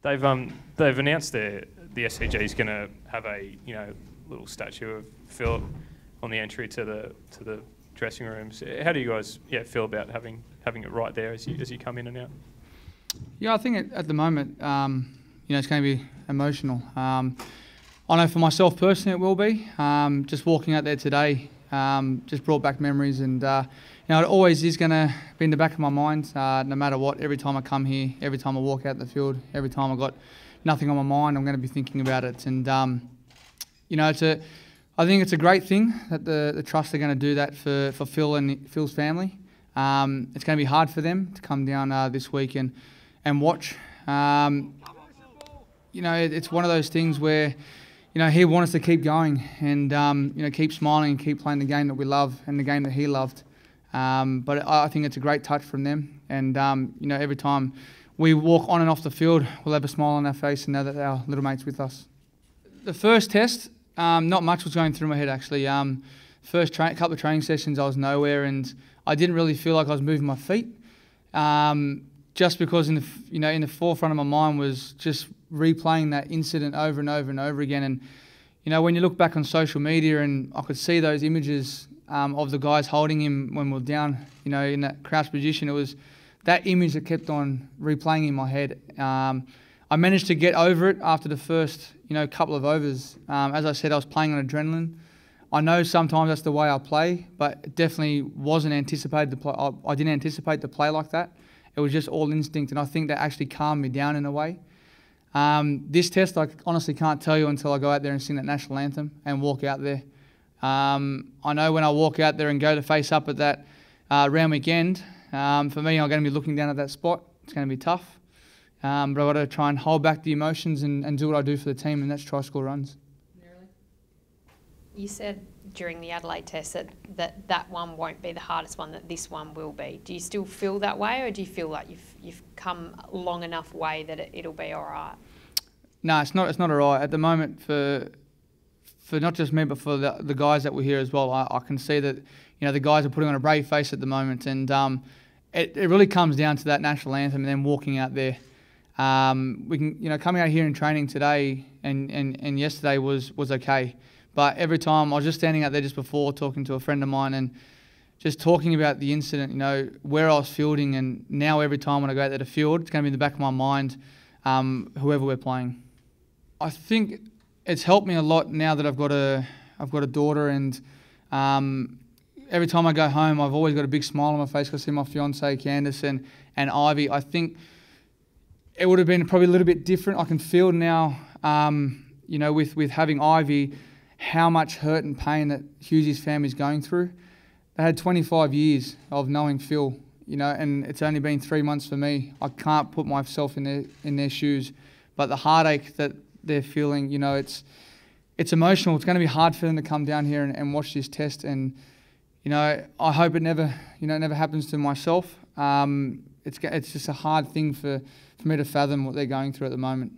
They've announced the SCG is going to have a little statue of Phillip on the entry to the dressing rooms. How do you guys feel about having it right there as you come in and out? Yeah, I think at the moment, it's going to be emotional. I know for myself personally it will be. Just walking out there today just brought back memories, and it always is going to be in the back of my mind, no matter what. Every time I come here, every time I walk out the field, every time I've got nothing on my mind, I'm going to be thinking about it. And I think it's a great thing that the Trust are going to do that for Phil and Phil's family. It's going to be hard for them to come down this week and watch. It's one of those things where he wants us to keep going and keep smiling and keep playing the game that we love and the game that he loved. But I think it's a great touch from them. And every time we walk on and off the field, we'll have a smile on our face and know that our little mate's with us. The first test, not much was going through my head actually. First couple of training sessions, I was nowhere, and I didn't really feel like I was moving my feet. Just because in the forefront of my mind was just replaying that incident over and over and over again. And when you look back on social media, and I could see those images of the guys holding him when we were down, in that crouched position, it was that image that kept on replaying in my head. I managed to get over it after the first couple of overs. As I said, I was playing on adrenaline. I know sometimes that's the way I play, but it definitely wasn't anticipated to play. I didn't anticipate to play like that. It was just all instinct, and I think that actually calmed me down in a way. This test, I honestly can't tell you until I go out there and sing that national anthem and walk out there. I know when I walk out there and go to face up at that round weekend, for me, I'm going to be looking down at that spot. It's going to be tough, but I've got to try and hold back the emotions and do what I do for the team, and that's try score runs. You said during the Adelaide test that one won't be the hardest one, that this one will be. Do you still feel that way, or do you feel like you've come a long enough way that it'll be all right? No, it's not all right. At the moment, for not just me, but for the guys that were here as well, I can see that the guys are putting on a brave face at the moment, and it really comes down to that national anthem and then walking out there. We can coming out here in training today and yesterday was okay. But every time I was just standing out there just before talking to a friend of mine and just talking about the incident, where I was fielding, and now every time when I go out there to field, it's going to be in the back of my mind, whoever we're playing. I think it's helped me a lot now that I've got a daughter, and every time I go home, I've always got a big smile on my face because I see my fiancée Candice and Ivy. I think it would have been probably a little bit different. I can feel now, with having Ivy, how much hurt and pain that Hughes' family is going through. They had 25 years of knowing Phil, and it's only been 3 months for me. I can't put myself in their shoes, but the heartache that they're feeling, it's emotional. It's going to be hard for them to come down here and watch this test, and I hope it never happens to myself. It's just a hard thing for me to fathom what they're going through at the moment.